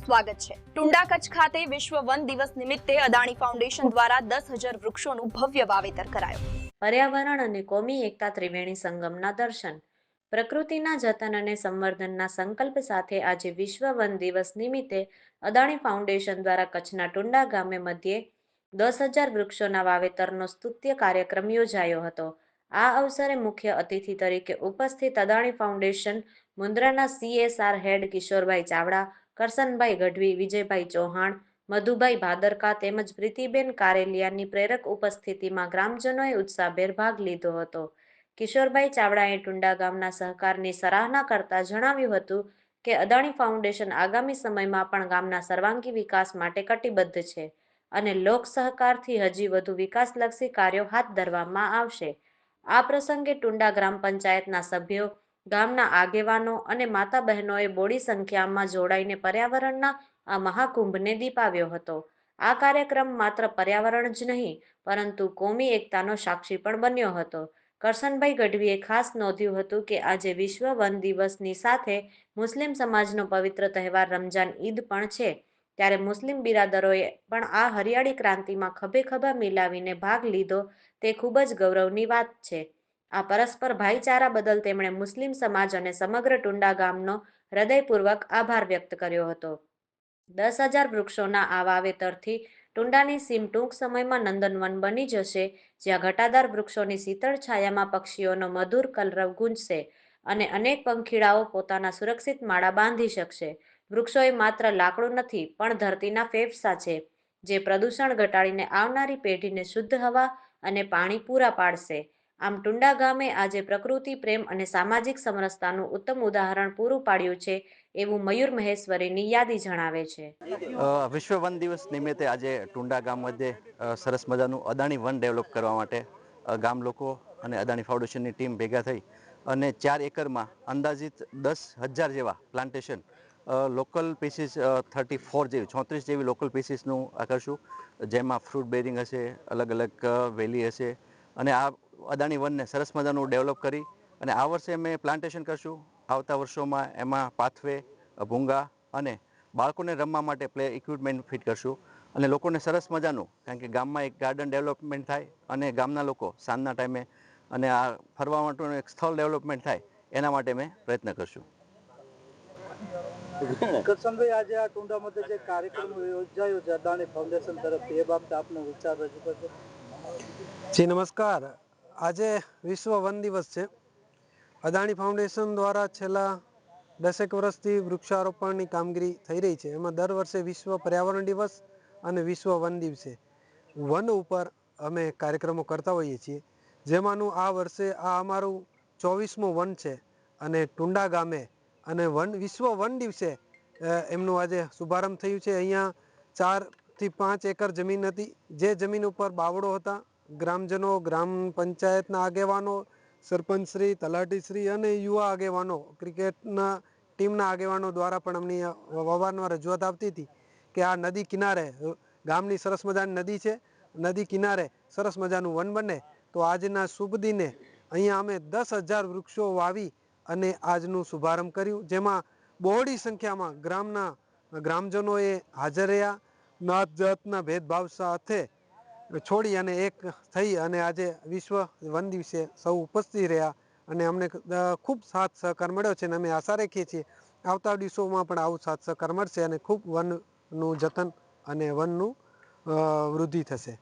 સ્વાગત છે। ટુંડા કચ્છ ખાતે વિશ્વ વન દિવસ નિમિત્તે અદાણી ફાઉન્ડેશન દ્વારા 10,000 વૃક્ષોનું ભવ્ય વાવેતર કરાયું। પર્યાવરણ અને કોમી એકતા ત્રિવેણી સંગમના દર્શન। પ્રકૃતિના જતન અને સંવર્ધનના સંકલ્પ સાથે આજે વિશ્વ વન દિવસ નિમિત્તે અદાણી ફાઉન્ડેશન દ્વારા કચ્છના ટુંડા ગામે મધ્યે 10,000 વૃક્ષોના વાવેતરનો સ્તુત્ય કાર્યક્રમ યોજાયો હતો। આ અવસરે મુખ્ય અતિથિ તરીકે ઉપસ્થિત અદાણી ફાઉન્ડેશન મુન્દ્રાના CSR હેડ કિશોરભાઈ ચાવડા, કરસનભાઈ ગઢવી, વિજયભાઈ ચૌહાણ, મધુભાઈ ભાદરકા તેમજ પ્રીતિબેન કારેલિયાની પ્રેરક ઉપસ્થિતિમાં ગ્રામજનોએ ઉત્સાહભેર ભાગ લીધો હતો। કિશોરભાઈ ચાવડાએ ટુંડા ગામના સહકારની સરાહના કરતા જણાવ્યું હતું કે અદાણી ફાઉન્ડેશન આગામી સમયમાં પણ ગામના સર્વાંગી વિકાસ માટે કટિબદ્ધ છે અને લોક સહકારથી હજી વધુ વિકાસલક્ષી કાર્યો હાથ ધરવામાં આવશે। આ પ્રસંગે ટુંડા ગ્રામ પંચાયતના સભ્યો, ગામના આગેવાનો અને માતા બહેનોએ બોડી સંખ્યામાં જોડાઈને પર્યાવરણના આ મહાકુંભને દીપાવ્યો હતો। આ કાર્યક્રમ માત્ર પર્યાવરણ જ નહીં પરંતુ કોમી એકતાનો સાક્ષી પણ બન્યો હતો। કરસનભાઈ ગઢવીએ ખાસ નોંધ્યું હતું કે આજે વિશ્વ વન દિવસની સાથે મુસ્લિમ સમાજનો પવિત્ર તહેવાર રમજાન ઈદ પણ છે, ત્યારે મુસ્લિમ બિરાદરોએ પણ આ હરિયાળી ક્રાંતિમાં ખભે ખભા મિલાવીને ભાગ લીધો તે ખૂબ જ ગૌરવની વાત છે। આ પરસ્પર ભાઈચારા બદલ તેમણે મુસ્લિમ સમાજ અને સમગ્ર ટુંડા ગામનો હૃદયપૂર્વક આભાર વ્યક્ત કર્યો હતો। 10,000 વૃક્ષોના આ વાવેતરથી ટુંડાની સીમ ટૂંક સમયમાં નંદનવન બની જશે, જ્યાં ઘટાદાર વૃક્ષોની શીતળ છાયામાં પક્ષીઓનો મધુર કલરવ ગૂંજશે અને અનેક પંખીડાઓ પોતાના સુરક્ષિત માળા બાંધી શકશે। વૃક્ષો એ માત્ર લાકડું નથી પણ ધરતીના ફેફસા છે, જે પ્રદૂષણ ઘટાડીને આવનારી પેઢીને શુદ્ધ હવા અને પાણી પૂરા પાડશે। આમ ટુંડા ગામે આજે પ્રકૃતિ પ્રેમ અને સામાજિક સમરસતાનું ઉત્તમ ઉદાહરણ પૂરું પાડ્યું છે, એવું મયુર મહેશ્વરીની યાદી જણાવે છે। વિશ્વ વન દિવસ નિમિત્તે આજે ટુંડા ગામ મધ્યે સરસ મજાનું અદાણી વન ડેવલપ કરવા માટે ગામ લોકો અને અદાણી ફાઉન્ડેશનની ટીમ ભેગા થઈ અને 4 એકરમાં અંદાજિત 10,000 જેવા પ્લાન્ટેશન લોકલ પીસીસ 34 જેવી લોકલ પીસીસનું આ કરશું, જેમાં ફ્રૂટ બેરિંગ હશે, અલગ અલગ વેલી હશે અને આ અદાણી વનને સરસ મજાનું ડેવલપ કરી અને આ વર્ષે અમે પ્લાન્ટેશન કરશું। આવતા વર્ષોમાં એમાં પાથવે, ભૂંગા અને બાળકોને રમવા માટે પ્લે ઇક્વિપમેન્ટ ફિટ કરશું અને લોકોને સરસ મજાનું, કારણ કે ગામમાં એક ગાર્ડન ડેવલપમેન્ટ થાય અને ગામના લોકો સાંજના ટાઈમે અને આ ફરવા માટેનું એક સ્થળ ડેવલપમેન્ટ થાય એના માટે અમે પ્રયત્ન કરશું। કરશનભાઈ, આજે આ ટુંડા મધ્યે જે કાર્યક્રમ યોજાયો છે અદાણી ફાઉન્ડેશન તરફથી, એ બાબતે આપનો વિચાર રજૂ કરજો। જી નમસ્કાર। આજે વિશ્વ વન દિવસ છે। અદાણી ફાઉન્ડેશન દ્વારા છેલ્લા 10 વર્ષથી વૃક્ષારોપણની કામગીરી થઈ રહી છે। એમાં દર વર્ષે વિશ્વ પર્યાવરણ દિવસ અને વિશ્વ વન દિવસે વન ઉપર અમે કાર્યક્રમો કરતા હોઈએ છીએ, જેમાંનું આ વર્ષે આ અમારું 24મું વન છે અને ટુંડા ગામે અને વિશ્વ વન દિવસે એમનું આજે શુભારંભ થયું છે। અહીંયા 4 થી 5 એકર જમીન હતી, જે જમીન ઉપર બાવળો હતા। ગ્રામજનો, ગ્રામ પંચાયતના આગેવાનો, સરપંચશ્રી, તલાટીશ્રી અને યુવા આગેવાનો, ક્રિકેટના ટીમના આગેવાનો દ્વારા પણ અમની અવારનવાર રજૂઆત આવતી હતી કે આ નદી કિનારે, ગામની સરસ મજાની નદી છે, નદી કિનારે સરસ મજાનું વન બને। તો આજના શુભ દિને અહીંયા અમે 10,000 વૃક્ષો વાવી અને આજનું શુભારંભ કર્યું, જેમાં બહોળી સંખ્યામાં ગ્રામજનોએ હાજર રહ્યા। નાત જાતના ભેદભાવ સાથે છોડી અને એક થઈ અને આજે વિશ્વ વન દિવસે સૌ ઉપસ્થિત રહ્યા અને અમને ખૂબ સાથ સહકાર મળ્યો છે અને અમે આશા રાખીએ છીએ આવતા દિવસોમાં પણ આવું સાથ સહકાર મળશે અને ખૂબ વનનું જતન અને વનનું વૃદ્ધિ થશે।